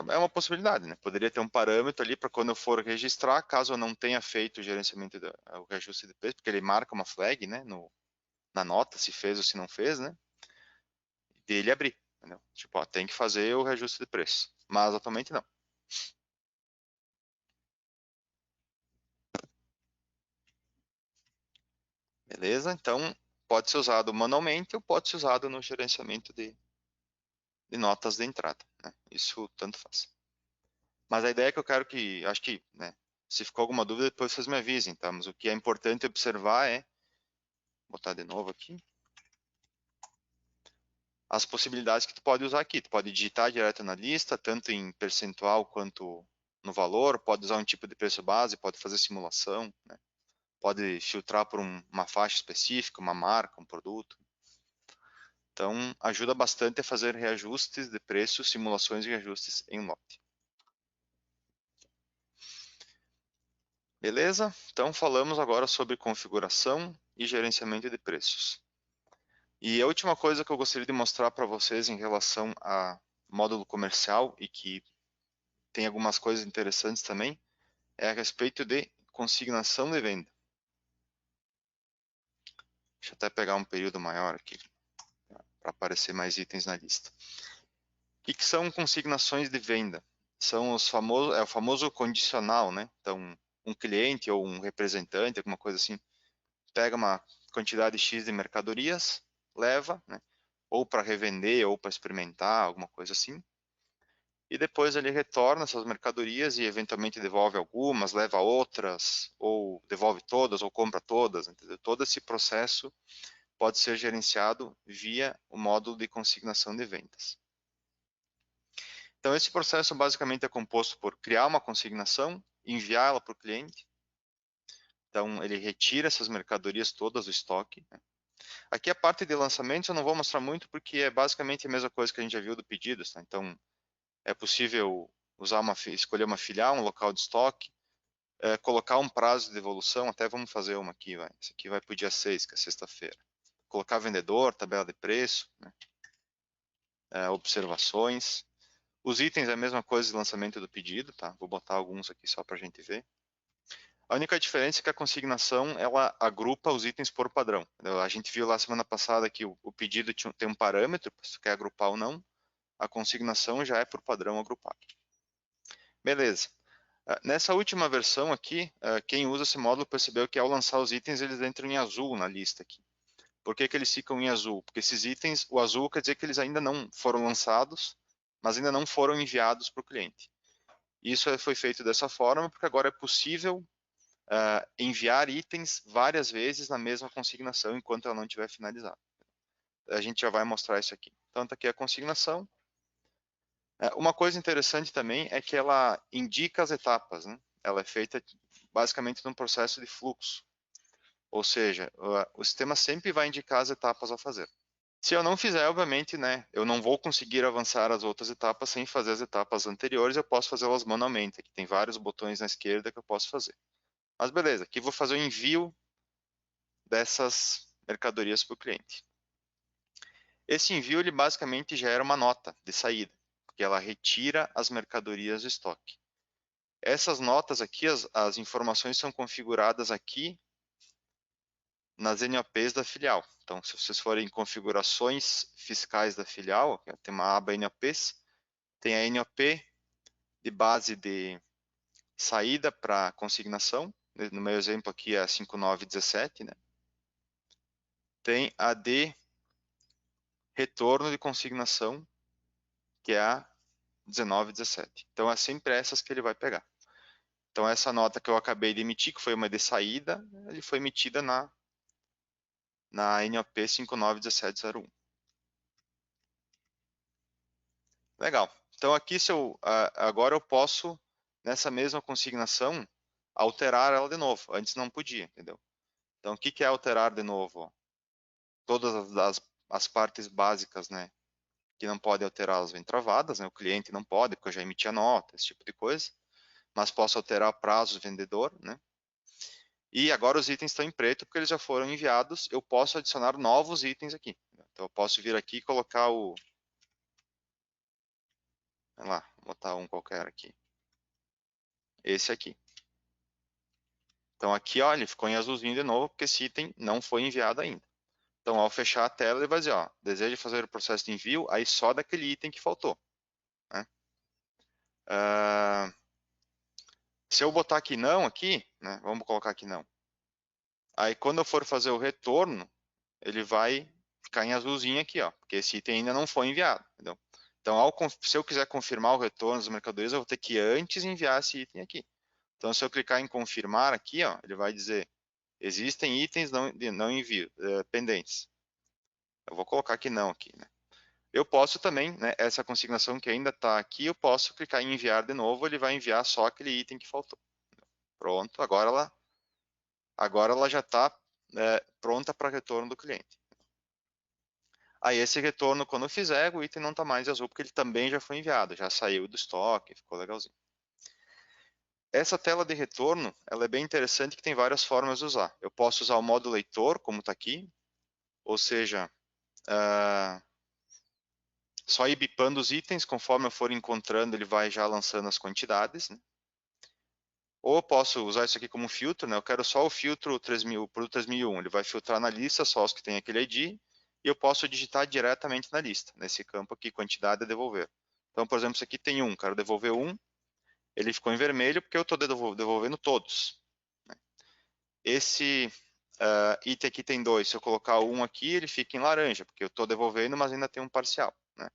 É uma possibilidade, né? Poderia ter um parâmetro ali para quando eu for registrar, caso eu não tenha feito o gerenciamento, o reajuste de preço, porque ele marca uma flag, né, na nota, se fez ou se não fez, né? E ele abrir, entendeu? Tipo, ó, tem que fazer o reajuste de preço. Mas atualmente não. Beleza? Então, pode ser usado manualmente ou pode ser usado no gerenciamento de notas de entrada, né? Isso tanto faz. Mas a ideia é que eu quero acho que, né, se ficou alguma dúvida, depois vocês me avisem, tá? Mas o que é importante observar é, vou botar de novo aqui, as possibilidades que tu pode usar aqui. Tu pode digitar direto na lista, tanto em percentual quanto no valor, pode usar um tipo de preço base, pode fazer simulação, né? Pode filtrar por uma faixa específica, uma marca, um produto. Então, ajuda bastante a fazer reajustes de preço, simulações e reajustes em lote. Beleza? Então, falamos agora sobre configuração e gerenciamento de preços. E a última coisa que eu gostaria de mostrar para vocês em relação a módulo comercial e que tem algumas coisas interessantes também, é a respeito de consignação de venda. Deixa eu até pegar um período maior aqui, para aparecer mais itens na lista. O que são consignações de venda? São é o famoso condicional, né? Então, um cliente ou um representante, alguma coisa assim, pega uma quantidade X de mercadorias, leva, né? Ou para revender, ou para experimentar, alguma coisa assim. E depois ele retorna essas mercadorias e eventualmente devolve algumas, leva outras, ou devolve todas, ou compra todas, entendeu? Todo esse processo pode ser gerenciado via o módulo de consignação de vendas. Então, esse processo basicamente é composto por criar uma consignação, enviá-la para o cliente. Então, ele retira essas mercadorias todas do estoque, né? Aqui a parte de lançamentos eu não vou mostrar muito porque é basicamente a mesma coisa que a gente já viu do pedidos, tá? Então, é possível escolher uma filial, um local de estoque, colocar um prazo de devolução, até vamos fazer uma aqui, vai. Esse aqui vai para o dia 6, que é sexta-feira. Colocar vendedor, tabela de preço, né? Observações. Os itens é a mesma coisa de lançamento do pedido, tá? Vou botar alguns aqui só para a gente ver. A única diferença é que a consignação, ela agrupa os itens por padrão. Entendeu? A gente viu lá semana passada que o pedido tem um parâmetro, se quer agrupar ou não. A consignação já é por padrão agrupado. Beleza. Nessa última versão aqui, quem usa esse módulo percebeu que ao lançar os itens, eles entram em azul na lista aqui. Por que eles ficam em azul? Porque esses itens, o azul quer dizer que eles ainda não foram lançados, mas ainda não foram enviados para o cliente. Isso foi feito dessa forma porque agora é possível enviar itens várias vezes na mesma consignação enquanto ela não estiver finalizada. A gente já vai mostrar isso aqui. Então, tá aqui a consignação. Uma coisa interessante também é que ela indica as etapas, né? Ela é feita basicamente num processo de fluxo. Ou seja, o sistema sempre vai indicar as etapas a fazer. Se eu não fizer, obviamente, né, eu não vou conseguir avançar as outras etapas sem fazer as etapas anteriores, eu posso fazê-las manualmente. Aqui tem vários botões na esquerda que eu posso fazer. Mas beleza, aqui vou fazer o envio dessas mercadorias para o cliente. Esse envio, ele basicamente gera uma nota de saída, porque ela retira as mercadorias do estoque. Essas notas aqui, as informações são configuradas aqui nas NOPs da filial. Então, se vocês forem em configurações fiscais da filial, tem uma aba NOPs, tem a NOP de base de saída para consignação, no meu exemplo aqui é a 5917, né? Tem a de retorno de consignação, que é a 1917. Então, é sempre essas que ele vai pegar. Então, essa nota que eu acabei de emitir, que foi uma de saída, ele foi emitida na NOP 591701. Legal. Então, aqui, agora eu posso, nessa mesma consignação, alterar ela de novo. Antes não podia, entendeu? Então, o que é alterar de novo? Todas as partes básicas, né? Que não pode alterar, elas vêm travadas, né? O cliente não pode, porque eu já emiti a nota, esse tipo de coisa. Mas posso alterar prazo do vendedor, né? E agora os itens estão em preto, porque eles já foram enviados. Eu posso adicionar novos itens aqui. Então, eu posso vir aqui e colocar sei lá, vou botar um qualquer aqui. Esse aqui. Então aqui, ó, ele ficou em azulzinho de novo, porque esse item não foi enviado ainda. Então, ao fechar a tela, ele vai dizer, ó, deseja fazer o processo de envio, aí só daquele item que faltou. Né? Se eu botar aqui não, aqui, né, vamos colocar aqui não. Aí quando eu for fazer o retorno, ele vai ficar em azulzinho aqui, ó, porque esse item ainda não foi enviado, entendeu? Então, se eu quiser confirmar o retorno das mercadorias, eu vou ter que antes enviar esse item aqui. Então, se eu clicar em confirmar aqui, ó, ele vai dizer, existem itens não envio, pendentes. Eu vou colocar que não aqui, né? Eu posso também, né, essa consignação que ainda está aqui, eu posso clicar em enviar de novo, ele vai enviar só aquele item que faltou. Pronto, agora ela já está pronta para retorno do cliente. Aí esse retorno, quando eu fizer, o item não está mais azul, porque ele também já foi enviado, já saiu do estoque, ficou legalzinho. Essa tela de retorno, ela é bem interessante, que tem várias formas de usar. Eu posso usar o modo leitor, como está aqui, ou seja, só ir bipando os itens, conforme eu for encontrando, ele vai já lançando as quantidades, né? Ou eu posso usar isso aqui como filtro, né? Eu quero só o filtro 3000, produto 3001, ele vai filtrar na lista só os que tem aquele ID, e eu posso digitar diretamente na lista, nesse campo aqui, quantidade a devolver. Então, por exemplo, isso aqui tem um, quero devolver um, ele ficou em vermelho porque eu estou devolvendo todos. Né? Esse item aqui tem dois, se eu colocar um aqui, ele fica em laranja, porque eu estou devolvendo, mas ainda tem um parcial. Né?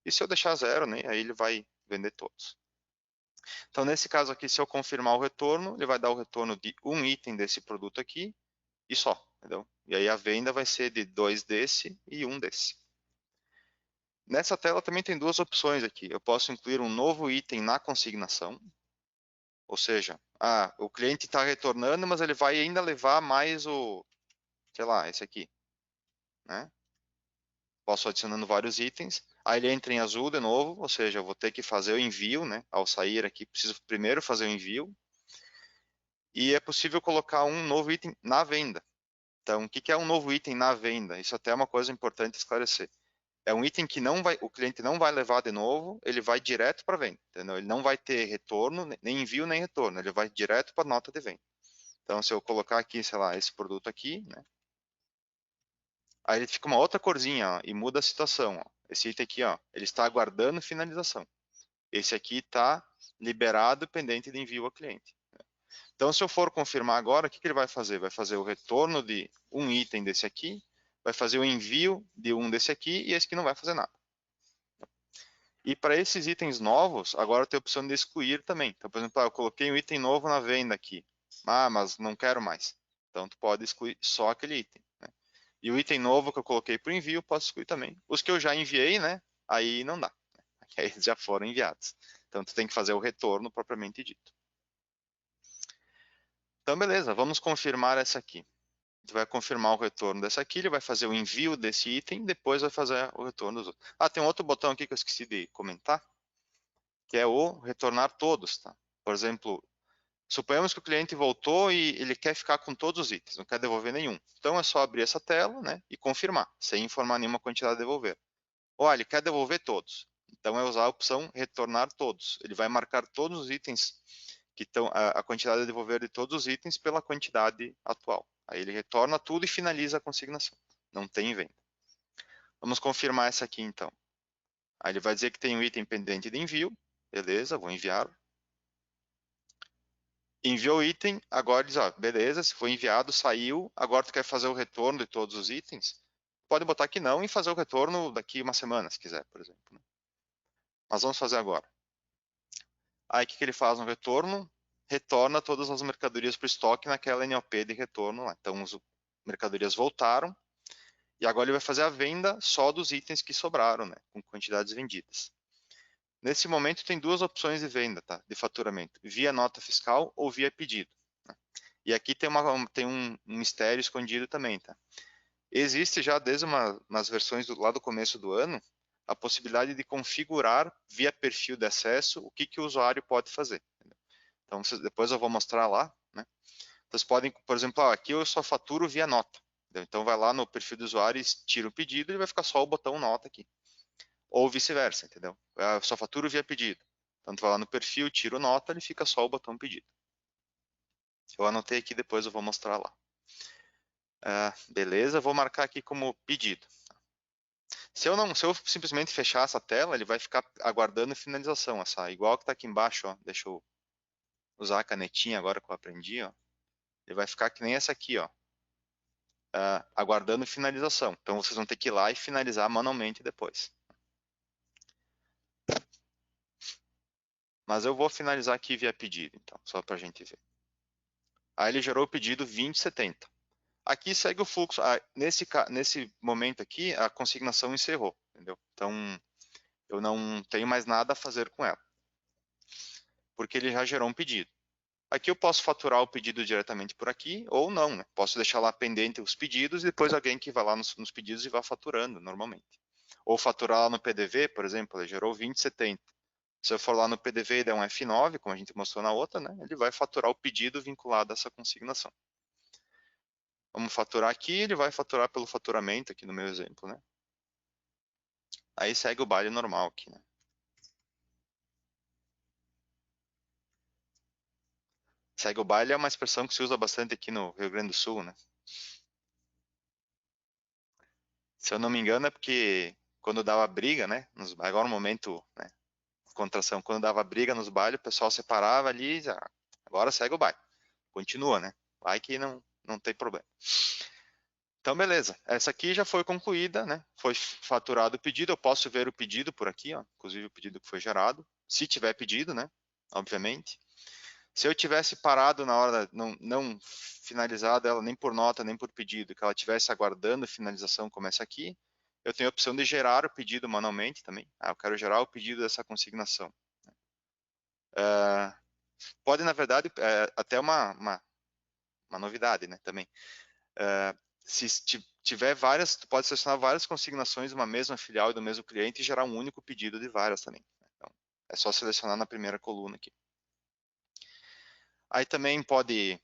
E se eu deixar zero, né, aí ele vai vender todos. Então, nesse caso aqui, se eu confirmar o retorno, ele vai dar o retorno de um item desse produto aqui e só, entendeu? E aí a venda vai ser de 2 desse e 1 desse. Nessa tela também tem duas opções aqui. Eu posso incluir um novo item na consignação, ou seja, o cliente está retornando, mas ele vai ainda levar mais sei lá, esse aqui, né? Posso adicionando vários itens. Aí ele entra em azul de novo, ou seja, eu vou ter que fazer o envio, né? Ao sair aqui, preciso primeiro fazer o envio. E é possível colocar um novo item na venda. Então, o que é um novo item na venda? Isso até é uma coisa importante esclarecer. É um item que o cliente não vai levar de novo, ele vai direto para a venda, entendeu? Ele não vai ter retorno, nem envio, nem retorno, ele vai direto para a nota de venda. Então, se eu colocar aqui, sei lá, esse produto aqui, né? Aí ele fica uma outra corzinha, ó, e muda a situação, ó. Esse item aqui, ó, ele está aguardando finalização. Esse aqui está liberado pendente de envio ao cliente. Então, se eu for confirmar agora, o que ele vai fazer? Vai fazer o retorno de um item desse aqui, vai fazer o envio de um desse aqui, e esse aqui não vai fazer nada. E para esses itens novos, agora tem a opção de excluir também. Então, por exemplo, eu coloquei um item novo na venda aqui. Ah, mas não quero mais. Então, tu pode excluir só aquele item. Né? E o item novo que eu coloquei para o envio, posso excluir também. Os que eu já enviei, né? Aí não dá. Né? Aí eles já foram enviados. Então, tu tem que fazer o retorno propriamente dito. Então, beleza, vamos confirmar essa aqui. A gente vai confirmar o retorno dessa aqui, ele vai fazer o envio desse item, depois vai fazer o retorno dos outros. Ah, tem um outro botão aqui que eu esqueci de comentar, que é o retornar todos, tá? Por exemplo, suponhamos que o cliente voltou e ele quer ficar com todos os itens, não quer devolver nenhum. Então é só abrir essa tela, né, e confirmar, sem informar nenhuma quantidade a devolver. Ou ele quer devolver todos. Então é usar a opção retornar todos. Ele vai marcar todos os itens que estão a quantidade a devolver de todos os itens pela quantidade atual. Aí ele retorna tudo e finaliza a consignação. Não tem venda. Vamos confirmar essa aqui então. Aí ele vai dizer que tem um item pendente de envio. Beleza, vou enviar. Enviou o item, agora diz, ó, beleza, se foi enviado, saiu, agora tu quer fazer o retorno de todos os itens? Pode botar que não e fazer o retorno daqui uma semana, se quiser, por exemplo. Né? Mas vamos fazer agora. Aí o que ele faz no retorno? Retorna todas as mercadorias para o estoque naquela NOP de retorno lá. Então as mercadorias voltaram e agora ele vai fazer a venda só dos itens que sobraram, né, com quantidades vendidas. Nesse momento tem duas opções de venda, tá, de faturamento, via nota fiscal ou via pedido. Né? E aqui tem um mistério escondido também, tá? Existe já desde umas versões lá do começo do ano a possibilidade de configurar via perfil de acesso o que o usuário pode fazer. Então, depois eu vou mostrar lá. Né? Vocês podem, por exemplo, aqui eu só faturo via nota. Entendeu? Então, vai lá no perfil do usuário e tira o pedido e vai ficar só o botão nota aqui. Ou vice-versa, entendeu? Eu só faturo via pedido. Então, tu vai lá no perfil, tira o nota, ele fica só o botão pedido. Eu anotei aqui, depois eu vou mostrar lá. Beleza, vou marcar aqui como pedido. Se eu simplesmente fechar essa tela, ele vai ficar aguardando finalização, igual que está aqui embaixo, ó. Deixa eu usar a canetinha agora que eu aprendi, ó. Ele vai ficar que nem essa aqui, ó. Aguardando finalização. Então vocês vão ter que ir lá e finalizar manualmente depois. Mas eu vou finalizar aqui via pedido, então, só para a gente ver. Aí ele gerou o pedido 2070. Aqui segue o fluxo. Nesse momento aqui, a consignação encerrou, entendeu? Então, eu não tenho mais nada a fazer com ela. Porque ele já gerou um pedido. Aqui eu posso faturar o pedido diretamente por aqui, ou não, né? Posso deixar lá pendente os pedidos e depois alguém que vai lá nos pedidos e vai faturando normalmente. Ou faturar lá no PDV, por exemplo, ele gerou 2070. Se eu for lá no PDV e der um F9, como a gente mostrou na outra, né? Ele vai faturar o pedido vinculado a essa consignação. Vamos faturar aqui, ele vai faturar pelo faturamento aqui no meu exemplo, né? Aí segue o baile normal aqui, né? Segue o baile é uma expressão que se usa bastante aqui no Rio Grande do Sul, né? Se eu não me engano é porque quando dava briga, né? Agora no momento, né? Contração, quando dava briga nos bailes, o pessoal separava ali, já, agora segue o baile. Continua, né? Vai que não tem problema. Então, beleza. Essa aqui já foi concluída, né? Foi faturado o pedido. Eu posso ver o pedido por aqui, ó. Inclusive o pedido que foi gerado. Se tiver pedido, né? Obviamente. Se eu tivesse parado na hora, não finalizado ela nem por nota, nem por pedido, que ela estivesse aguardando a finalização como essa aqui, eu tenho a opção de gerar o pedido manualmente também. Eu quero gerar o pedido dessa consignação. Pode, na verdade, até uma novidade, né, também. Se tiver várias, tu pode selecionar várias consignações de uma mesma filial e do mesmo cliente e gerar um único pedido de várias também. Então, é só selecionar na primeira coluna aqui. Aí também pode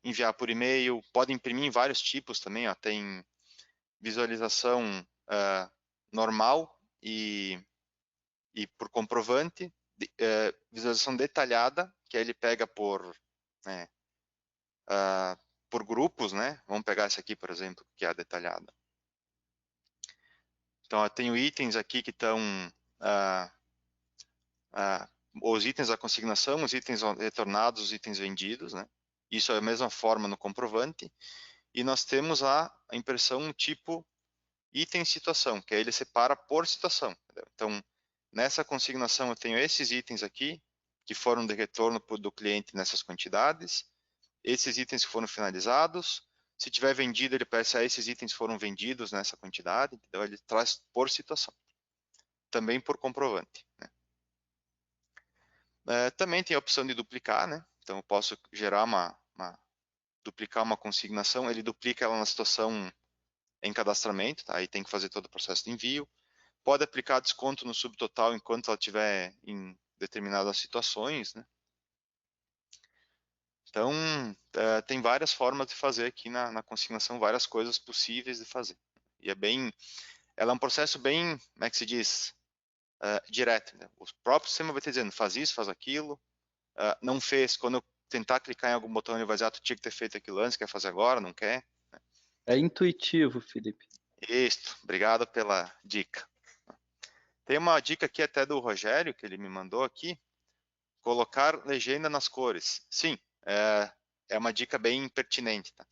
enviar por e-mail, pode imprimir em vários tipos também, ó, tem visualização normal e por comprovante, visualização detalhada, que aí ele pega né, por grupos, né? Vamos pegar essa aqui, por exemplo, que é a detalhada. Então, eu tenho itens aqui que estão os itens da consignação, os itens retornados, os itens vendidos, né? Isso é a mesma forma no comprovante. E nós temos a impressão tipo item situação, que aí ele separa por situação. Entendeu? Então, nessa consignação eu tenho esses itens aqui, que foram de retorno do cliente nessas quantidades, esses itens que foram finalizados, se tiver vendido ele peça esses itens foram vendidos nessa quantidade, então ele traz por situação, também por comprovante. Né? Também tem a opção de duplicar, né? Então eu posso gerar duplicar uma consignação, ele duplica ela na situação em cadastramento, tá? Aí tem que fazer todo o processo de envio. Pode aplicar desconto no subtotal enquanto ela estiver em determinadas situações, né? Então, tem várias formas de fazer aqui na consignação, várias coisas possíveis de fazer. E ela é um processo bem, como é que se diz, direto. Né? O próprio sistema vai te dizendo, faz isso, faz aquilo, não fez, quando eu tentar clicar em algum botão, ele vai dizer, tu tinha que ter feito aquilo antes, quer fazer agora, não quer? É intuitivo, Felipe. Isso, obrigado pela dica. Tem uma dica aqui até do Rogério, que ele me mandou aqui, colocar legenda nas cores. Sim, é uma dica bem pertinente. Tá?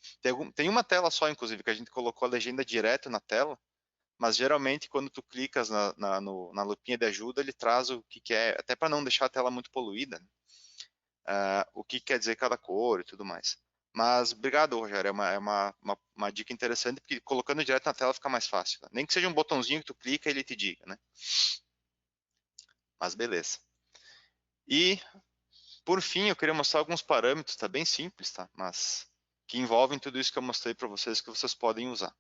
Tem uma tela só, inclusive, que a gente colocou a legenda direto na tela, mas geralmente quando tu clicas na lupinha de ajuda, ele traz o que é, até para não deixar a tela muito poluída, né? O que quer dizer cada cor e tudo mais. Mas obrigado, Rogério, uma dica interessante, porque colocando direto na tela fica mais fácil. Tá? Nem que seja um botãozinho que tu clica e ele te diga, né? Mas beleza. E, por fim, eu queria mostrar alguns parâmetros, tá bem simples, tá? Mas que envolvem tudo isso que eu mostrei para vocês, que vocês podem usar.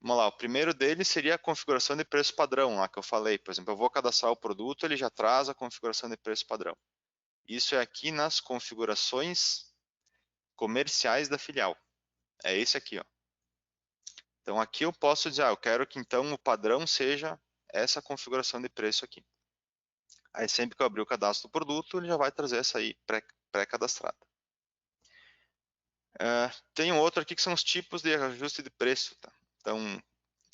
Vamos lá, o primeiro deles seria a configuração de preço padrão, lá que eu falei. Por exemplo, eu vou cadastrar o produto, ele já traz a configuração de preço padrão. Isso é aqui nas configurações comerciais da filial. É esse aqui, ó. Então aqui eu posso dizer, eu quero que então o padrão seja essa configuração de preço aqui. Aí sempre que eu abrir o cadastro do produto, ele já vai trazer essa aí pré-cadastrada. Tem um outro aqui que são os tipos de ajuste de preço, tá? Então,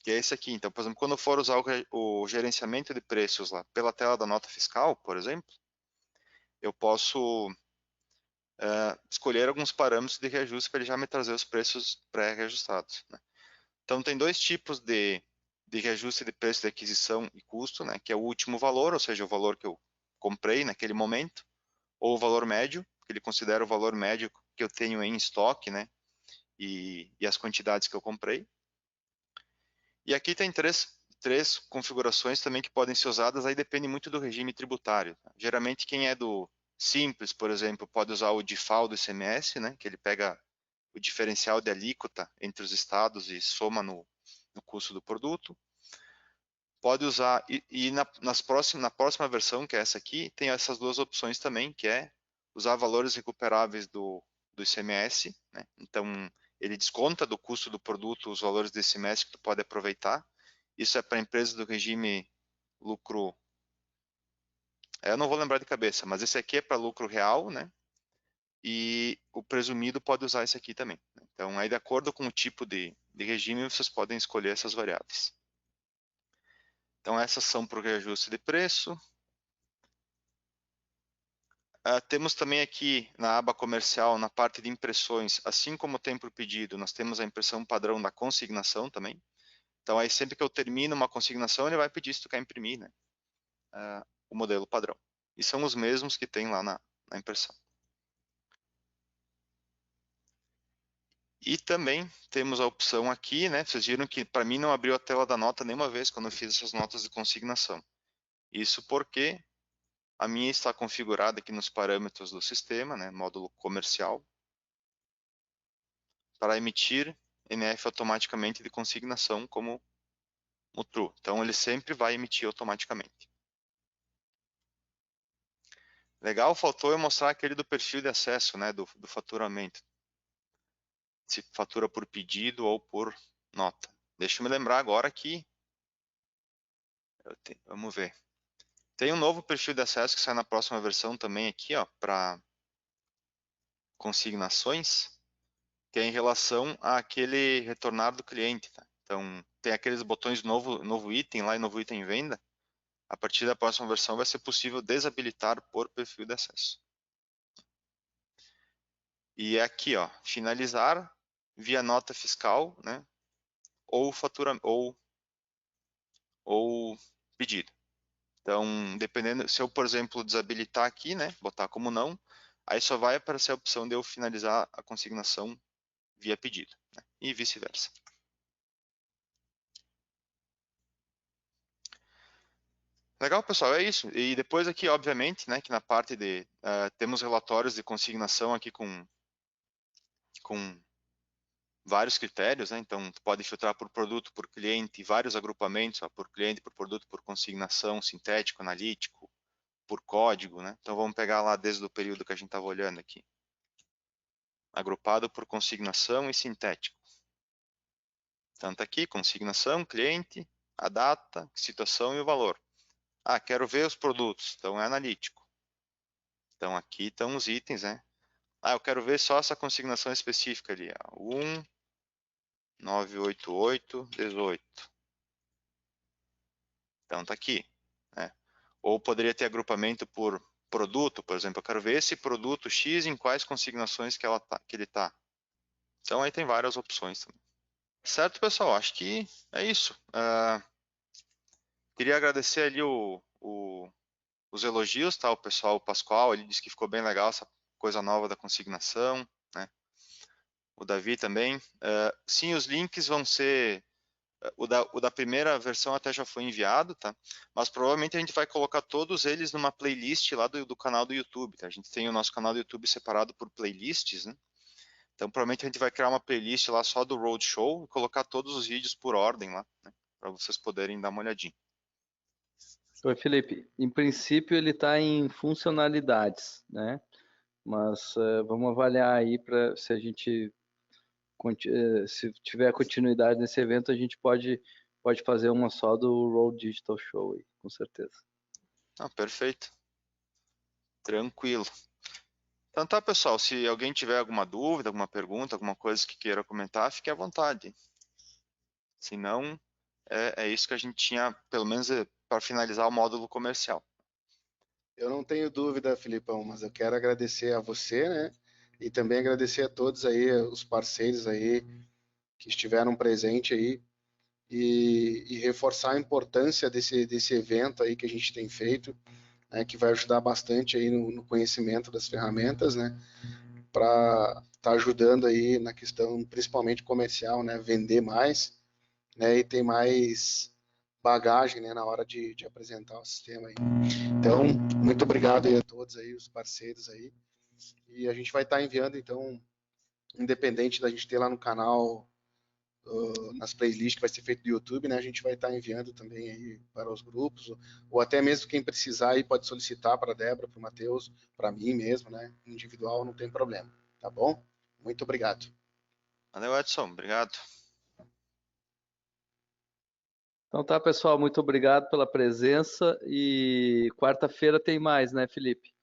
que é esse aqui. Então, por exemplo, quando eu for usar o gerenciamento de preços lá pela tela da nota fiscal, por exemplo, eu posso escolher alguns parâmetros de reajuste para ele já me trazer os preços pré-reajustados. Né? Então, tem dois tipos de reajuste de preço de aquisição e custo, né? Que é o último valor, ou seja, o valor que eu comprei naquele momento, ou o valor médio, que ele considera o valor médio que eu tenho em estoque, né? E as quantidades que eu comprei. E aqui tem três configurações também que podem ser usadas, aí depende muito do regime tributário. Tá? Geralmente quem é do Simples, por exemplo, pode usar o DIFAL do ICMS, né? Que ele pega o diferencial de alíquota entre os estados e soma no custo do produto. Pode usar, na próxima versão, que é essa aqui, tem essas duas opções também, que é usar valores recuperáveis do ICMS, né? Então, ele desconta do custo do produto os valores do ICMS que tu pode aproveitar. Isso é para empresas do regime lucro, eu não vou lembrar de cabeça, mas esse aqui é para lucro real, né? E o presumido pode usar esse aqui também. Né? Então, aí de acordo com o tipo de regime, vocês podem escolher essas variáveis. Então, essas são para o reajuste de preço. Temos também aqui na aba comercial, na parte de impressões, assim como tem para o pedido, nós temos a impressão padrão da consignação também. Então, aí sempre que eu termino uma consignação, ele vai pedir se tu quer imprimir, né? O modelo padrão. E são os mesmos que tem lá na impressão. E também temos a opção aqui, né? Vocês viram que para mim não abriu a tela da nota nenhuma vez quando eu fiz essas notas de consignação. Isso porque a minha está configurada aqui nos parâmetros do sistema, né? Módulo comercial, para emitir NF automaticamente de consignação como o true. Então ele sempre vai emitir automaticamente. Legal, faltou eu mostrar aquele do perfil de acesso, né, do faturamento. Se fatura por pedido ou por nota. Deixa eu me lembrar agora que... Vamos ver. Tem um novo perfil de acesso que sai na próxima versão também aqui, ó, para consignações, que é em relação àquele retornar do cliente, tá? Então, tem aqueles botões novo item lá e novo item venda. A partir da próxima versão vai ser possível desabilitar por perfil de acesso. E é aqui, ó, finalizar via nota fiscal, né? Ou fatura ou pedido. Então, dependendo, se eu, por exemplo, desabilitar aqui, né, botar como não, aí só vai aparecer a opção de eu finalizar a consignação via pedido, né, e vice-versa. Legal, pessoal, é isso. E depois aqui, obviamente, né, que na parte de temos relatórios de consignação aqui com vários critérios, né? Então, tu pode filtrar por produto, por cliente, vários agrupamentos, ó, por cliente, por produto, por consignação, sintético, analítico, por código, né? Então, vamos pegar lá desde o período que a gente estava olhando aqui. Agrupado por consignação e sintético. Então, tá aqui, consignação, cliente, a data, situação e o valor. Ah, quero ver os produtos, então é analítico. Então, aqui estão os itens, né? Ah, eu quero ver só essa consignação específica ali, ó. 198818. Então tá aqui, né? Ou poderia ter agrupamento por produto, por exemplo, eu quero ver esse produto X em quais consignações que ele está. Então aí tem várias opções também. Certo, pessoal? Acho que é isso. Queria agradecer ali os elogios, tá? O pessoal, o Pascoal, ele disse que ficou bem legal essa coisa nova da consignação, né? O Davi também. Sim, os links vão ser... O da primeira versão até já foi enviado, tá? Mas provavelmente a gente vai colocar todos eles numa playlist lá do canal do YouTube, tá? A gente tem o nosso canal do YouTube separado por playlists, né? Então provavelmente a gente vai criar uma playlist lá só do Roadshow e colocar todos os vídeos por ordem lá, né? Para vocês poderem dar uma olhadinha. Oi, Felipe. Em princípio, ele está em funcionalidades, né? Mas vamos avaliar aí para se a gente se tiver continuidade nesse evento, a gente pode fazer uma só do Road Digital Show aí, com certeza. Ah, perfeito. Tranquilo. Então tá, pessoal, se alguém tiver alguma dúvida, alguma pergunta, alguma coisa que queira comentar, fique à vontade. Se não, é isso que a gente tinha, pelo menos para finalizar o módulo comercial. Eu não tenho dúvida, Filipão, mas eu quero agradecer a você, né? E também agradecer a todos aí, os parceiros aí que estiveram presentes aí e reforçar a importância desse evento aí que a gente tem feito, né? Que vai ajudar bastante aí no conhecimento das ferramentas, né? Para estar ajudando aí na questão principalmente comercial, né? Vender mais, né? E ter mais bagagem, né? Na hora de apresentar o sistema aí. Então, muito obrigado aí a todos aí, os parceiros aí. E a gente vai estar enviando, então, independente da gente ter lá no canal, nas playlists que vai ser feito do YouTube, né? A gente vai estar enviando também aí para os grupos, ou até mesmo quem precisar aí pode solicitar para a Débora, para o Matheus, para mim mesmo, né? Individual, não tem problema, tá bom? Muito obrigado. Valeu, Edson. Obrigado. Então tá, pessoal, muito obrigado pela presença e quarta-feira tem mais, né, Felipe?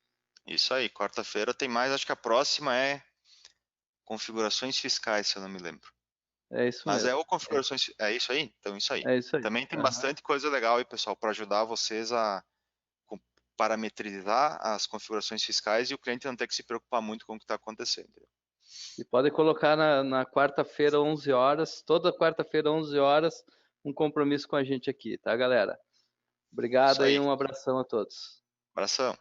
Isso aí, quarta-feira tem mais, acho que a próxima é configurações fiscais, se eu não me lembro. É isso Mas mesmo. é o configurações, é isso aí? Então isso aí. É isso aí. Também tem bastante coisa legal aí, pessoal, para ajudar vocês a parametrizar as configurações fiscais e o cliente não ter que se preocupar muito com o que está acontecendo. E podem colocar na quarta-feira, 11 horas, toda quarta-feira, 11 horas, um compromisso com a gente aqui, tá, galera? Obrigado Isso aí, aí. um abração a todos. Abração.